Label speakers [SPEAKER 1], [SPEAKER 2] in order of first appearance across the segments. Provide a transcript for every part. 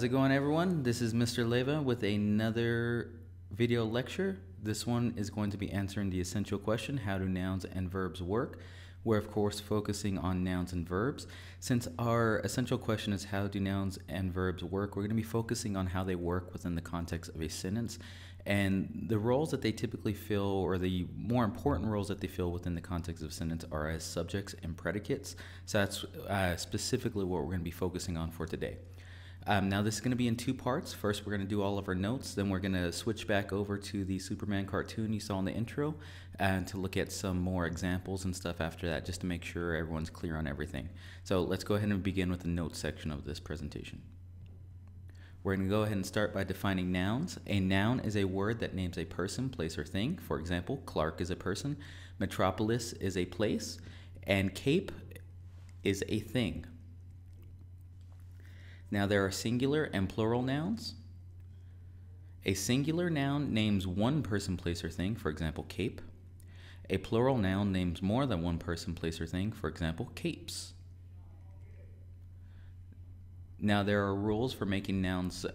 [SPEAKER 1] it going, everyone? This is Mr. Leva with another video lecture. This one is going to be answering the essential question, how do nouns and verbs work? We're of course focusing on nouns and verbs. Since our essential question is how do nouns and verbs work, we're going to be focusing on how they work within the context of a sentence and the roles that they typically fill, or the more important roles that they fill within the context of a sentence, are as subjects and predicates. So that's specifically what we're going to be focusing on for today. Now this is going to be in two parts. First, we're going to do all of our notes. Then we're going to switch back over to the Superman cartoon you saw in the intro and to look at some more examples and stuff after that, just to make sure everyone's clear on everything. So let's go ahead and begin with the notes section of this presentation. We're going to go ahead and start by defining nouns. A noun is a word that names a person, place, or thing. For example, Clark is a person, Metropolis is a place, and Cape is a thing. Now there are singular and plural nouns. A singular noun names one person, place, or thing, for example, cape. A plural noun names more than one person, place, or thing, for example, capes. Now there are rules for making nouns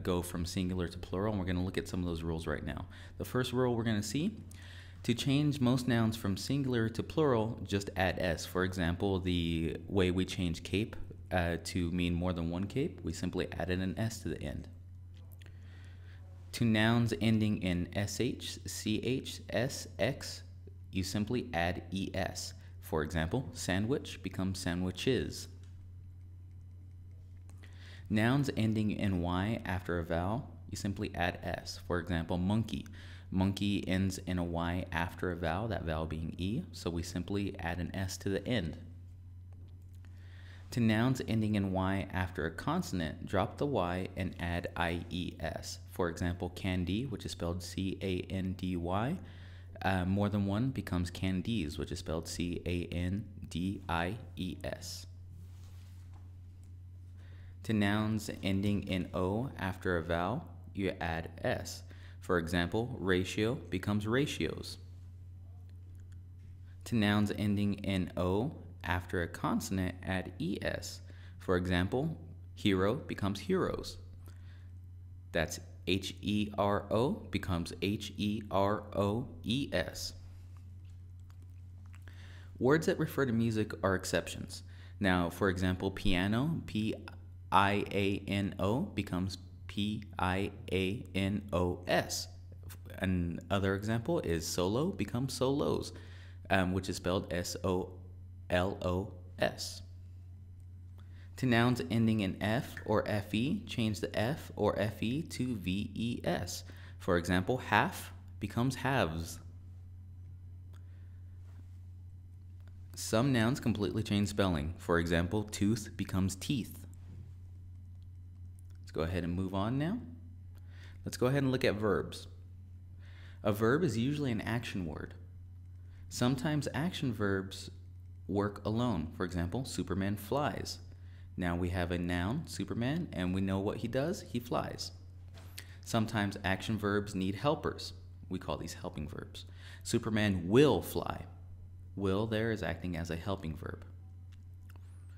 [SPEAKER 1] go from singular to plural, and we're going to look at some of those rules right now. The first rule we're going to see: to change most nouns from singular to plural, just add s. For example, the way we change cape to mean more than one cape, we simply added an s to the end. To nouns ending in sh, ch, s, x, you simply add es. For example, sandwich becomes sandwiches. Nouns ending in y after a vowel, you simply add s. For example, monkey. Monkey ends in a y after a vowel, that vowel being e, so we simply add an s to the end. To nouns ending in y after a consonant, drop the y and add ies. For example, candy, which is spelled C-A-N-D-Y. More than one becomes candies, which is spelled C-A-N-D-I-E-S. To nouns ending in o after a vowel, you add s. For example, ratio becomes ratios. To nouns ending in o after a consonant, add es. For example, hero becomes heroes. That's H-E-R-O becomes H-E-R-O-E-S. Words that refer to music are exceptions. Now, for example, piano, P-I-A-N-O becomes P-I-A-N-O-S. Another example is solo becomes solos, which is spelled S-O-L-O-S. To nouns ending in F or F-E, change the F or F-E to V-E-S. For example, half becomes halves. Some nouns completely change spelling. For example, tooth becomes teeth. Let's go ahead and move on now. Let's go ahead and look at verbs. A verb is usually an action word. Sometimes action verbs work alone. For example, Superman flies. Now we have a noun, Superman, and we know what he does. He flies. Sometimes action verbs need helpers. We call these helping verbs. Superman will fly. Will there is acting as a helping verb.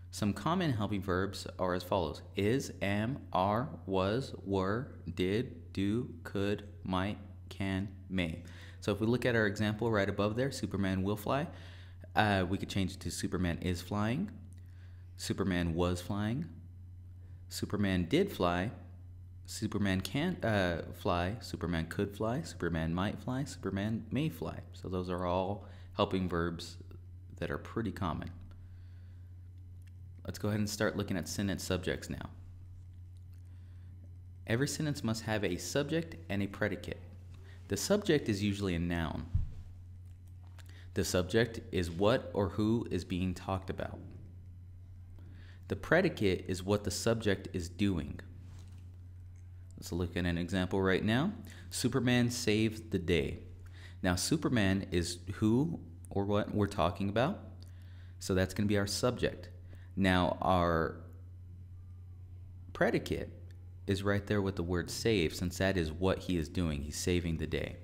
[SPEAKER 1] Some common helping verbs are as follows: is, am, are, was, were, did, do, could, might, can, may. So if we look at our example right above there, Superman will fly, we could change it to Superman is flying, Superman was flying, Superman did fly, Superman can fly, Superman could fly, Superman might fly, Superman may fly. So those are all helping verbs that are pretty common. Let's go ahead and start looking at sentence subjects now. Every sentence must have a subject and a predicate. The subject is usually a noun. The subject is what or who is being talked about. The predicate is what the subject is doing. Let's look at an example right now. Superman saved the day. Now, Superman is who or what we're talking about, so that's going to be our subject. Now, our predicate is right there with the word save, since that is what he is doing. He's saving the day.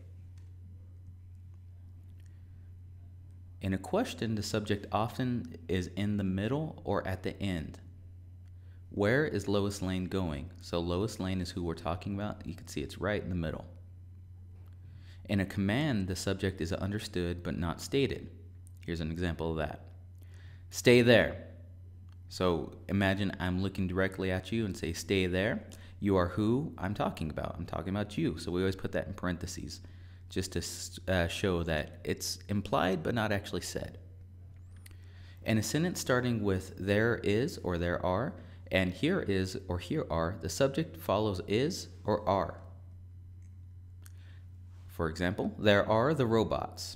[SPEAKER 1] In a question, the subject often is in the middle or at the end. Where is Lois Lane going? So Lois Lane is who we're talking about. You can see it's right in the middle. In a command, the subject is understood but not stated. Here's an example of that. Stay there. So imagine I'm looking directly at you and say, stay there. You are who I'm talking about. I'm talking about you. So we always put that in parentheses just to show that it's implied but not actually said. In a sentence starting with there is or there are, and here is or here are, the subject follows is or are. For example, there are the robots.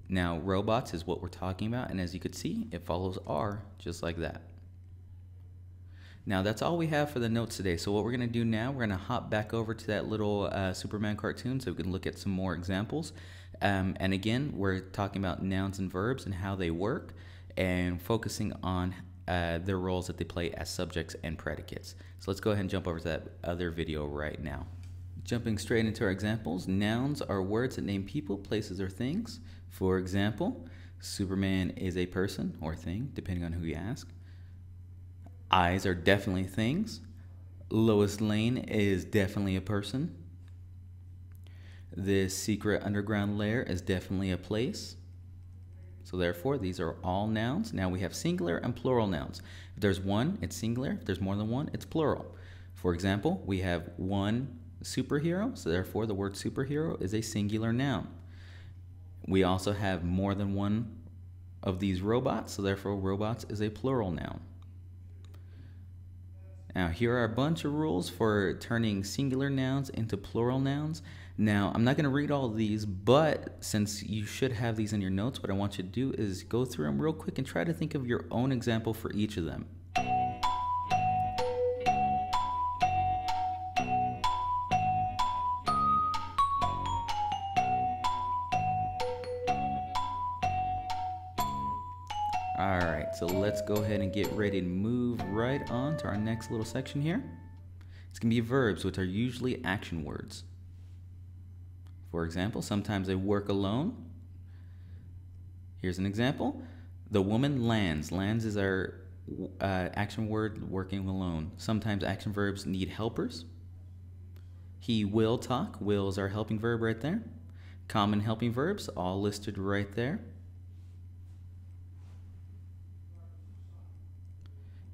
[SPEAKER 1] Now, robots is what we're talking about, and as you could see, it follows are just like that. Now, that's all we have for the notes today. So what we're going to do now, we're going to hop back over to that little Superman cartoon so we can look at some more examples. And again, we're talking about nouns and verbs and how they work, and focusing on their roles that they play as subjects and predicates. So let's go ahead and jump over to that other video right now. Jumping straight into our examples, nouns are words that name people, places, or things. For example, Superman is a person or thing, depending on who you ask. Eyes are definitely things. Lois Lane is definitely a person. This secret underground lair is definitely a place. So therefore, these are all nouns. Now we have singular and plural nouns. If there's one, it's singular. If there's more than one, it's plural. For example, we have one superhero, so therefore the word superhero is a singular noun. We also have more than one of these robots, so therefore robots is a plural noun. Now here are a bunch of rules for turning singular nouns into plural nouns. Now I'm not going to read all of these, but since you should have these in your notes, what I want you to do is go through them real quick and try to think of your own example for each of them. Alright, so let's go ahead and get ready to move right on to our next little section here. It's going to be verbs, which are usually action words. For example, sometimes they work alone. Here's an example. The woman lands. Lands is our action word, working alone. Sometimes action verbs need helpers. He will talk. Will is our helping verb right there. Common helping verbs, all listed right there.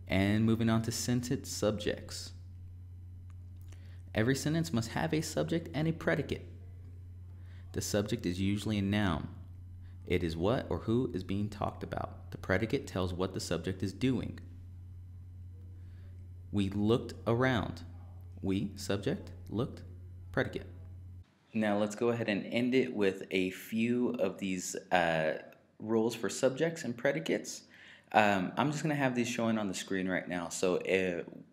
[SPEAKER 1] And moving on to sentence subjects. Every sentence must have a subject and a predicate. The subject is usually a noun. It is what or who is being talked about. The predicate tells what the subject is doing. We looked around. We, subject, looked, predicate. Now let's go ahead and end it with a few of these rules for subjects and predicates. I'm just going to have these showing on the screen right now. So,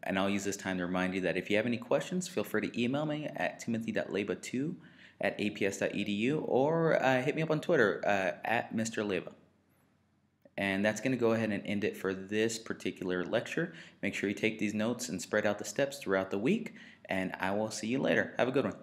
[SPEAKER 1] and I'll use this time to remind you that if you have any questions, feel free to email me at timothy.leba2@aps.edu or hit me up on Twitter at Mr. Leba. And that's going to go ahead and end it for this particular lecture. Make sure you take these notes and spread out the steps throughout the week. And I will see you later. Have a good one.